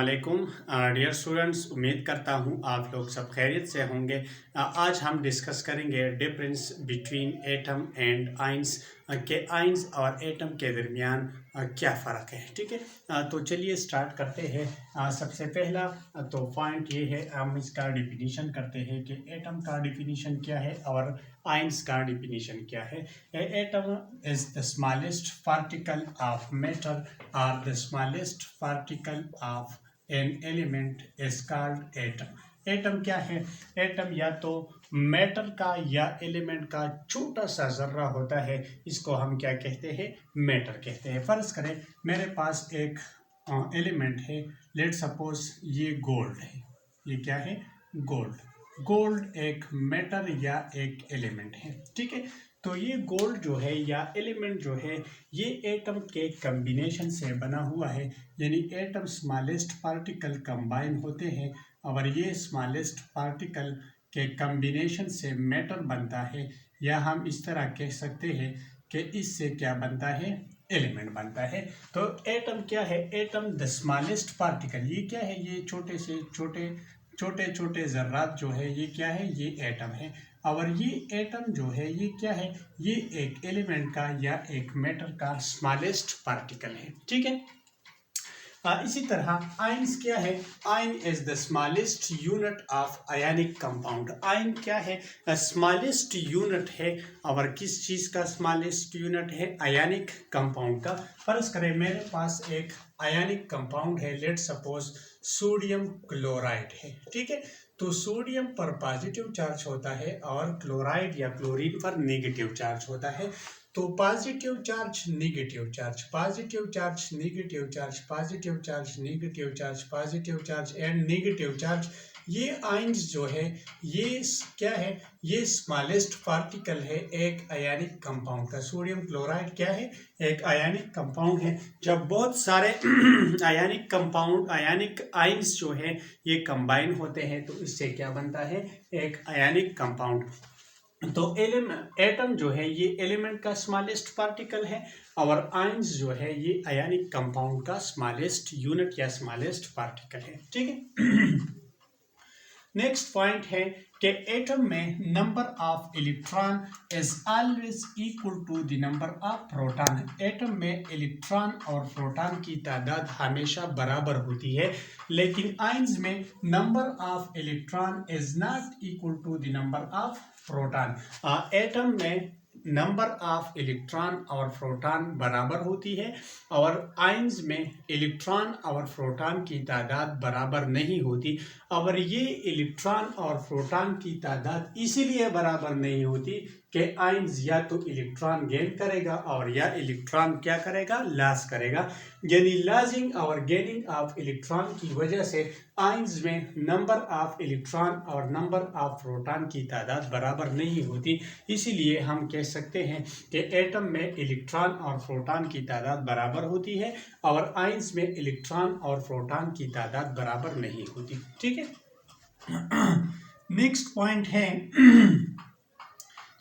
वालेकुम dear students, उम्मीद करता हूँ आप लोग सब खैरियत से होंगे। आज हम डिस्कस करेंगे difference between atom and ions के आइंस और एटम के दरमियान क्या फ़र्क है। ठीक है, तो चलिए स्टार्ट करते हैं। सबसे पहला तो पॉइंट ये है, हम इसका डिफिनीशन करते हैं कि एटम का डिफिनीशन क्या है और आइंस का डिफिनीशन क्या है। Atom is the smallest particle of matter और the smallest particle of an element is called atom. Atom क्या है? एटम या तो मैटर का या एलिमेंट का छोटा सा जर्रा होता है, इसको हम क्या कहते हैं? मैटर कहते हैं। फर्ज करें मेरे पास एक एलिमेंट है, लेट सपोज ये गोल्ड है। ये क्या है? गोल्ड। गोल्ड एक मैटर या एक एलिमेंट है। ठीक है, तो ये गोल्ड जो है या एलिमेंट जो है ये एटम के कम्बिनेशन से बना हुआ है, यानी एटम स्मॉलेस्ट पार्टिकल कंबाइन होते हैं और ये स्मॉलेस्ट पार्टिकल के कम्बिनेशन से मैटर बनता है, या हम इस तरह कह सकते हैं कि इससे क्या बनता है? एलिमेंट बनता है। तो एटम क्या है? Atom the smallest particle. ये क्या है? ये छोटे से छोटे छोटे छोटे ज़र्रात जो है ये क्या है? ये एटम है। और ये एटम जो है ये क्या है? ये एक एलिमेंट का या एक मैटर का स्मॉलेस्ट पार्टिकल है। ठीक है, इसी तरह आयंस क्या है? Ion is the smallest unit of ionic compound. Ion क्या है? स्मॉलेस्ट यूनिट है। और किस चीज का स्मॉलेस्ट यूनिट है? आयनिक कंपाउंड का। फर्ज करें मेरे पास एक आयनिक कंपाउंड है, लेट सपोज सोडियम क्लोराइड है। ठीक है, तो सोडियम पर पॉजिटिव चार्ज होता है और क्लोराइड या क्लोरीन पर नेगेटिव चार्ज होता है। तो positive charge negative charge, positive charge negative charge, positive charge negative charge, positive charge and negative charge, ये आयंस जो है ये क्या है? ये स्मॉलेस्ट पार्टिकल है एक आयनिक कंपाउंड का। सोडियम क्लोराइड क्या है? एक आयनिक कंपाउंड है। जब बहुत सारे आयनिक कंपाउंड आयनिक आयंस जो है ये कंबाइन होते हैं तो इससे क्या बनता है? एक आयनिक कंपाउंड। तो एटम जो है ये एलिमेंट का स्मॉलेस्ट पार्टिकल है और आयंस जो है ये आयनिक कंपाउंड का स्मॉलेस्ट यूनिट या स्मॉलेस्ट पार्टिकल है। ठीक है, नेक्स्ट पॉइंट है कि एटम में number of electron is always equal to the number of proton. Atom में इलेक्ट्रॉन और प्रोटॉन की तादाद हमेशा बराबर होती है, लेकिन आयंस में number of electron is not equal to the number of proton. Atom में नंबर ऑफ इलेक्ट्रॉन और प्रोटॉन बराबर होती है और आयंस में इलेक्ट्रॉन और प्रोटॉन की तादाद बराबर नहीं होती। और ये इलेक्ट्रॉन और प्रोटॉन की तादाद इसीलिए बराबर नहीं होती कि आयंस या तो इलेक्ट्रॉन गेन करेगा और या इलेक्ट्रॉन क्या करेगा? लॉस करेगा। यानी लॉसिंग और गेनिंग ऑफ इलेक्ट्रॉन की वजह से आयंस में नंबर ऑफ इलेक्ट्रॉन और नंबर ऑफ प्रोटॉन की तादाद बराबर नहीं होती। इसीलिए हम कह सकते हैं कि एटम में इलेक्ट्रॉन और प्रोटॉन की तादाद बराबर होती है और आयंस में इलेक्ट्रॉन और प्रोटॉन की तादाद बराबर नहीं होती। ठीक है, नेक्स्ट पॉइंट है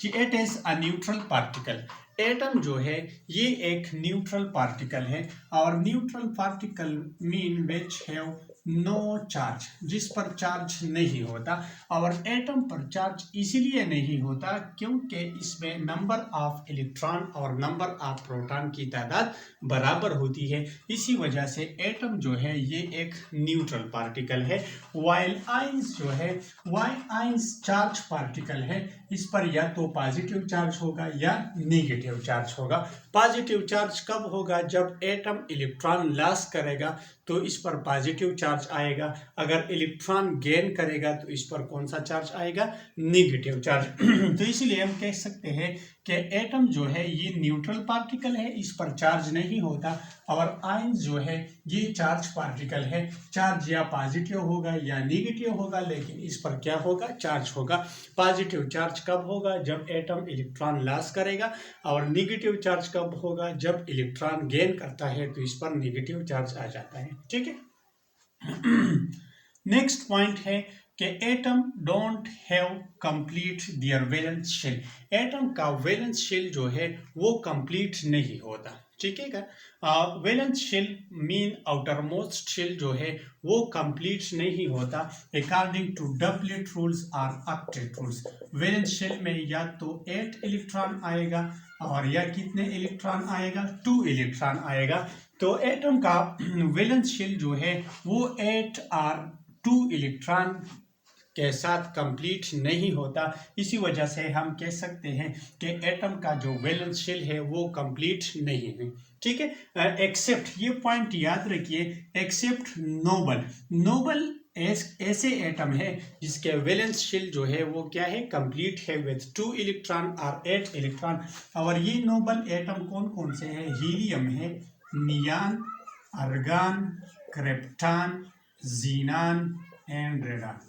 कि it is a neutral particle. Atom जो है ये एक न्यूट्रल पार्टिकल है और neutral particle mean which have no charge, जिस पर चार्ज नहीं होता। और एटम पर चार्ज इसीलिए नहीं होता क्योंकि इसमें नंबर ऑफ इलेक्ट्रॉन और नंबर ऑफ प्रोटॉन की तादाद बराबर होती है। इसी वजह से एटम जो है ये एक न्यूट्रल पार्टिकल है। वाइल आयंस जो है, वाइल आयंस चार्ज पार्टिकल है, इस पर या तो पॉजिटिव चार्ज होगा या नेगेटिव चार्ज होगा। पॉजिटिव चार्ज कब होगा? जब एटम इलेक्ट्रॉन लॉस करेगा तो इस पर पॉजिटिव चार्ज आएगा। अगर इलेक्ट्रॉन गेन करेगा तो इस पर कौन सा चार्ज आएगा? Negative charge. तो इसीलिए हम कह सकते हैं कि एटम जो है ये न्यूट्रल पार्टिकल है, इस पर चार्ज नहीं होता। और आयंस जो है ये चार्ज पार्टिकल है, चार्ज या पॉजिटिव होगा या नेगेटिव होगा, लेकिन इस पर क्या होगा? चार्ज होगा। पॉजिटिव चार्ज कब होगा? जब एटम इलेक्ट्रॉन लॉस करेगा। और नेगेटिव चार्ज कब होगा? जब इलेक्ट्रॉन गेन करता है तो इस पर नेगेटिव चार्ज आ जाता है। ठीक है, नेक्स्ट पॉइंट है कि atom don't have complete their valence shell. Atom का वैलेंस शेल जो है वो कंप्लीट नहीं होता। ठीक है क्या। Valence shell mean outermost shell जो है वो कंप्लीट नहीं होता अकॉर्डिंग टू डबलेट रूल्स और ऑक्टेट रूल्स। वैलेंस शेल में या तो 8 इलेक्ट्रॉन आएगा और या कितने इलेक्ट्रॉन आएगा, 2 इलेक्ट्रॉन आएगा। तो एटम का वैलेंस शेल जो है वो 8 और 2 इलेक्ट्रॉन के साथ कंप्लीट नहीं होता। इसी वजह से हम कह सकते हैं कि एटम का जो वैलेंस शेल है वो कंप्लीट नहीं है, ठीक है। एक्सेप्ट, ये पॉइंट याद रखिए, एक्सेप्ट नोबल। नोबल ऐसे एटम है जिसके वैलेंस शेल जो है वो क्या है, कंप्लीट है विद 2 इलेक्ट्रॉन और 8 इलेक्ट्रॉन। और ये नोबल एटम कौन कौन से हैं, हीलियम है, neon, argon, krypton, xenon and radon.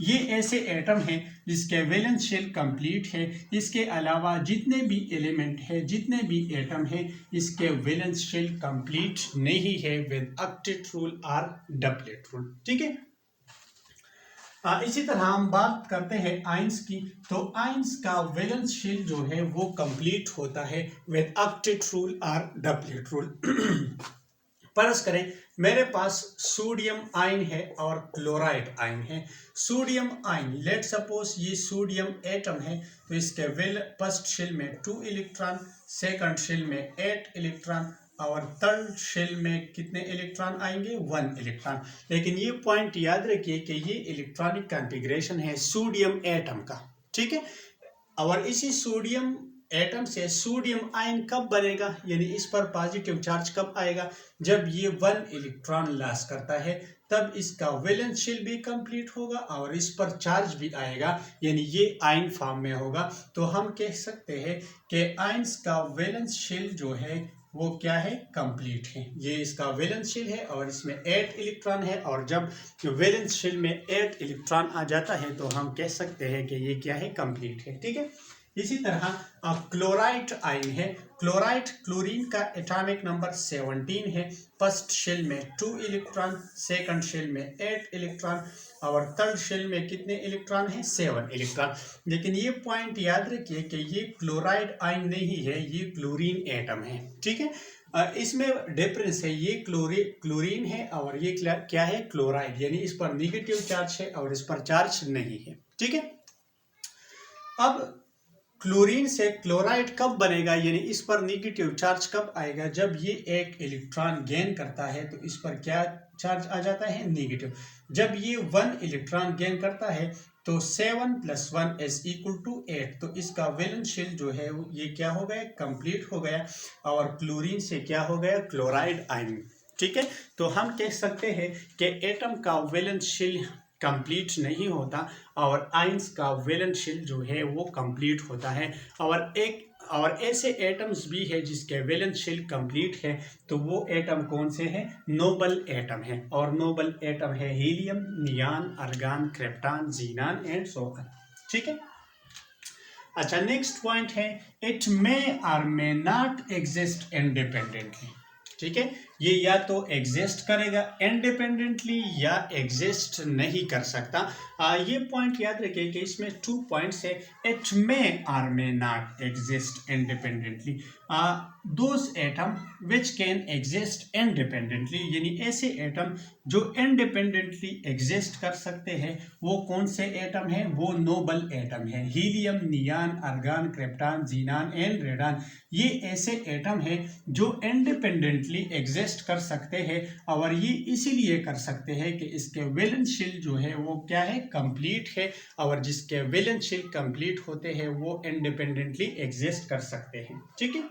ये ऐसे एटम हैं जिसके वैलेंस शेल कंप्लीट है। इसके अलावा जितने भी एलिमेंट है, जितने भी एटम है, इसके वैलेंस शेल कंप्लीट नहीं है विद ऑक्टेट रूल और डबलेट रूल, ठीक है। इसी तरह हम बात करते हैं आइंस की। तो आइंस का वैलेंस शेल जो है वो कंप्लीट होता है विद ऑक्टेट रूल और डबलेट रूल। फर्ज करें मेरे पास सोडियम आयन है और क्लोराइड आयन है। सोडियम आयन, लेट सपोज ये सोडियम एटम है, तो इसके फर्स्ट शेल में 2 इलेक्ट्रॉन, सेकंड शेल में 8 इलेक्ट्रॉन और थर्ड शेल में कितने इलेक्ट्रॉन आएंगे, 1 इलेक्ट्रॉन। लेकिन ये पॉइंट याद रखिए कि ये इलेक्ट्रॉनिक कॉन्फ़िगरेशन है सोडियम एटम का, ठीक है। और इसी सोडियम एटम से सोडियम आयन कब बनेगा, यानी इस पर पॉजिटिव चार्ज कब आएगा, जब ये 1 इलेक्ट्रॉन लॉस करता है, तब इसका वैलेंस शेल भी कंप्लीट होगा और इस पर चार्ज भी आएगा, यानी ये आयन फॉर्म में होगा। तो हम कह सकते हैं कि आयंस का वैलेंस शेल जो है वो क्या है, कंप्लीट है। ये इसका वैलेंस शेल है और इसमें 8 इलेक्ट्रॉन है, और जब वैलेंस शेल में 8 इलेक्ट्रॉन आ जाता है तो हम कह सकते हैं कि ये क्या है, कंप्लीट है, ठीक है। इसी तरह क्लोराइड आयन है। क्लोराइड, क्लोरीन का एटॉमिक नंबर 17 है। फर्स्ट शेल में 2 इलेक्ट्रॉन, सेकंड शेल में 8 इलेक्ट्रॉन और थर्ड शेल में कितने इलेक्ट्रॉन है, 7 इलेक्ट्रॉन। लेकिन ये पॉइंट याद रखिए कि ये क्लोराइड आयन नहीं है, ये क्लोरीन एटम है, ठीक है। इसमें डिफरेंस है, ये क्लोरीन है और ये क्या है, क्लोराइड, यानी इस पर निगेटिव चार्ज है और इस पर चार्ज नहीं है, ठीक है। अब क्लोरीन से क्लोराइड कब बनेगा, यानी इस पर नेगेटिव चार्ज कब आएगा, जब ये 1 इलेक्ट्रॉन गेन करता है तो इस पर क्या चार्ज आ जाता है, नेगेटिव। जब ये 1 इलेक्ट्रॉन गेन करता है तो 7 + 1 = 8, तो इसका वैलेंस शेल जो है ये क्या हो गया, कंप्लीट हो गया और क्लोरीन से क्या हो गया, क्लोराइड आयन, ठीक है। तो हम कह सकते हैं कि एटम का वैलेंस शेल कंप्लीट नहीं होता और आयंस का वैलेंस शेल जो है वो कंप्लीट होता है। और ऐसे एटम्स भी है जिसके वैलेंस शेल कंप्लीट है, तो वो एटम कौन से हैं, नोबल एटम है। और नोबल एटम है helium, neon, argon, krypton, xenon and so on, ठीक है। अच्छा, नेक्स्ट पॉइंट है it may or may not exist independently, ठीक है। ये या तो एग्जिस्ट करेगा इंडिपेंडेंटली या एग्जिस्ट नहीं कर सकता। ये पॉइंट याद रखिए कि इसमें 2 पॉइंट्स है, it may or may not exist independently. Those atom which can exist independently, यानी ऐसे एटम जो इंडिपेंडेंटली एग्जिस्ट कर सकते हैं, वो कौन से एटम है, वो नोबल एटम है, helium, neon, argon, krypton, xenon and radon. ये ऐसे एटम है जो इंडिपेंडेंटली एग्जिस्ट कर सकते हैं और ये इसीलिए कर सकते हैं कि इसके वैलेंस शेल जो है वो क्या है, कंप्लीट है, और जिसके वैलेंस शेल कंप्लीट होते हैं वो इंडिपेंडेंटली एग्जिस्ट कर सकते हैं, ठीक है।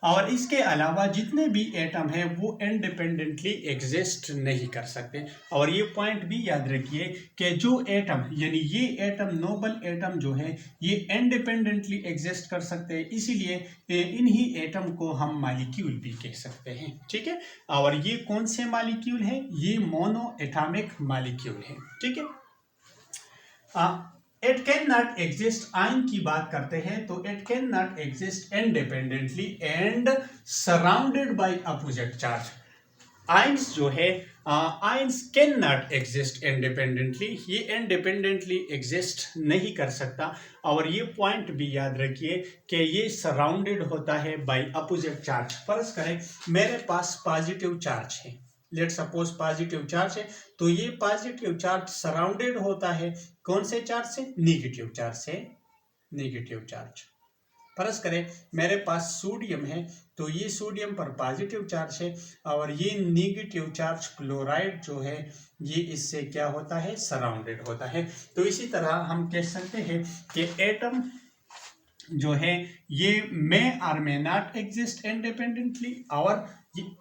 और इसके अलावा जितने भी एटम हैं वो इंडिपेंडेंटली एग्जिस्ट नहीं कर सकते। और ये पॉइंट भी याद रखिए कि जो एटम, यानी ये एटम, नोबल एटम जो है, ये इंडिपेंडेंटली एग्जिस्ट कर सकते हैं, इसीलिए इन्हीं एटम को हम मॉलिक्यूल भी कह सकते हैं, ठीक है। और ये कौन से मॉलिक्यूल है, ये मोनो एटॉमिक मॉलिक्यूल है, ठीक है। It can not exist, ion की बात करते हैं तो it can not exist independently and surrounded by opposite charge. Ions जो है, ions can not exist independently, ये इंडिपेंडेंटली एग्जिस्ट नहीं कर सकता। और ये पॉइंट भी याद रखिए कि ये सराउंडेड होता है बाय अपोजिट चार्ज। फर्ज करें मेरे पास पॉजिटिव चार्ज है, लेट सपोज पॉजिटिव चार्ज है, तो ये पॉजिटिव चार्ज सराउंडेड होता है कौन से चार्ज से? नेगेटिव चार्ज से। नेगेटिव चार्ज, फर्ज करें मेरे पास सोडियम है, तो ये सोडियम पर पॉजिटिव चार्ज है और ये नेगेटिव चार्ज क्लोराइड जो है ये इससे क्या होता है? सराउंडेड होता है। तो इसी तरह हम कह सकते हैं कि एटम जो है ये मे or may not exist independently, और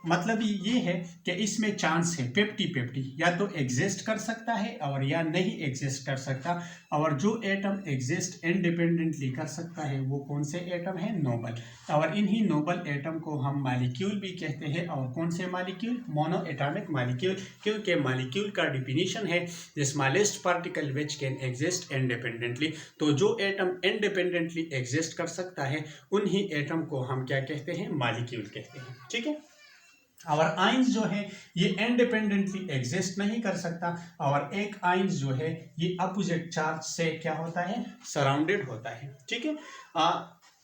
मतलब ये है कि इसमें चांस है 50-50, या तो एग्जिस्ट कर सकता है और या नहीं एग्जिस्ट कर सकता। और जो एटम एग्जिस्ट इंडिपेंडेंटली कर सकता है वो कौन से एटम है? नोबल। और इन्हीं नोबल एटम को हम मॉलिक्यूल भी कहते हैं। और कौन से मॉलिक्यूल? मोनो एटॉमिक मॉलिक्यूल, क्योंकि मॉलिक्यूल का डिफिनीशन है the smallest particle which can exist independently. तो जो एटम इंडिपेंडेंटली एग्जिस्ट कर सकता है उन्हीं एटम को हम क्या कहते हैं? मॉलिक्यूल कहते हैं। ठीक है। और आइंस जो है ये इंडिपेंडेंटली एग्जिस्ट नहीं कर सकता, और एक आइंस जो है ये अपोजिट चार्ज से क्या होता है? सराउंडेड होता है। ठीक है।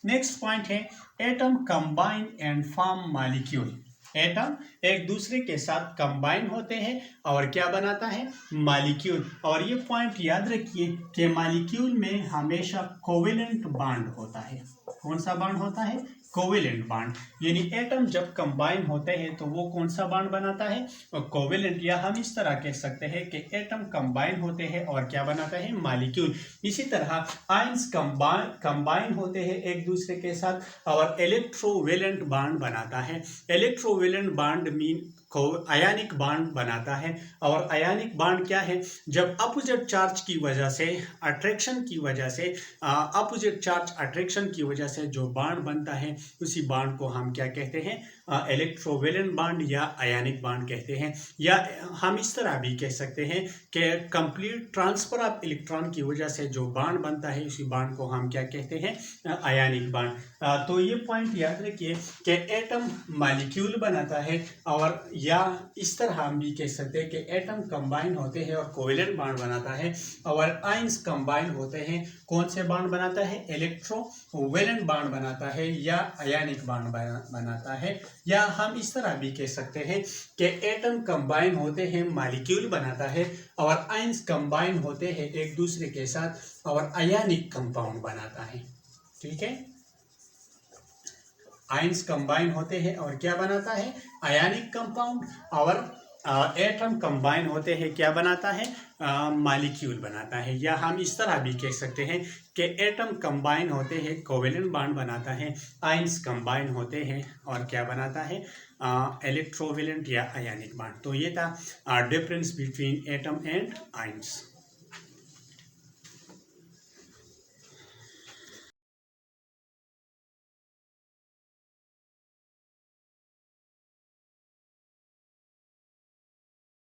नेक्स्ट पॉइंट है atom combine and form molecule. Atom एक दूसरे के साथ कंबाइन होते हैं और क्या बनाता है? मॉलिक्यूल। और ये पॉइंट याद रखिए कि मॉलिक्यूल में हमेशा कोवेलेंट बॉन्ड होता है। कौन सा बॉन्ड होता है? Covalent bond. यानी एटम जब कंबाइन होते हैं तो वो कौन सा बॉन्ड बनाता है? कोवेलेंट। या हम इस तरह कह सकते हैं कि एटम कंबाइन होते हैं और क्या बनाता है? मॉलिक्यूल। इसी तरह आयंस कंबाइन होते हैं एक दूसरे के साथ और इलेक्ट्रोवेलेंट बॉन्ड बनाता है। इलेक्ट्रोवेलेंट बॉन्ड मीन को आयनिक बॉन्ड बनाता है। और आयनिक बॉन्ड क्या है? जब अपोजिट चार्ज की वजह से, अट्रैक्शन की वजह से, अपोजिट चार्ज अट्रैक्शन की वजह से जो बॉन्ड बनता है उसी बॉन्ड को हम क्या कहते हैं? इलेक्ट्रोवेलेंट बॉन्ड या आयनिक बॉन्ड कहते हैं। या हम इस तरह भी कह सकते हैं कि कंप्लीट ट्रांसफर ऑफ इलेक्ट्रॉन की वजह से जो बॉन्ड बनता है उसी बॉन्ड को हम क्या कहते हैं? Ionic bond. तो ये पॉइंट याद रखिए कि एटम मॉलिक्यूल बनाता है, और या इस तरह हम भी कह सकते हैं कि एटम कंबाइन होते हैं और कोवेलेंट बॉन्ड बनाता है, और आयंस कंबाइन होते हैं कौन से बॉन्ड बनाता है? इलेक्ट्रोवेलेंट बॉन्ड बनाता है या आयनिक बॉन्ड बनाता है। या हम इस तरह भी कह सकते हैं कि एटम कंबाइन होते हैं मॉलिक्यूल बनाता है, और आयंस कंबाइन होते हैं एक दूसरे के साथ और आयनिक कंपाउंड बनाता है। ठीक है। आयंस कंबाइन होते हैं और क्या बनाता है? Ionic compound. और एटम कंबाइन होते हैं क्या बनाता है? मॉलिक्यूल बनाता है। या हम इस तरह भी कह सकते हैं कि एटम कंबाइन होते हैं कोवेलेंट बॉन्ड बनाता है, आयंस कंबाइन होते हैं और क्या बनाता है? इलेक्ट्रोवेलेंट या आयनिक बॉन्ड। तो ये था difference between atom and ions.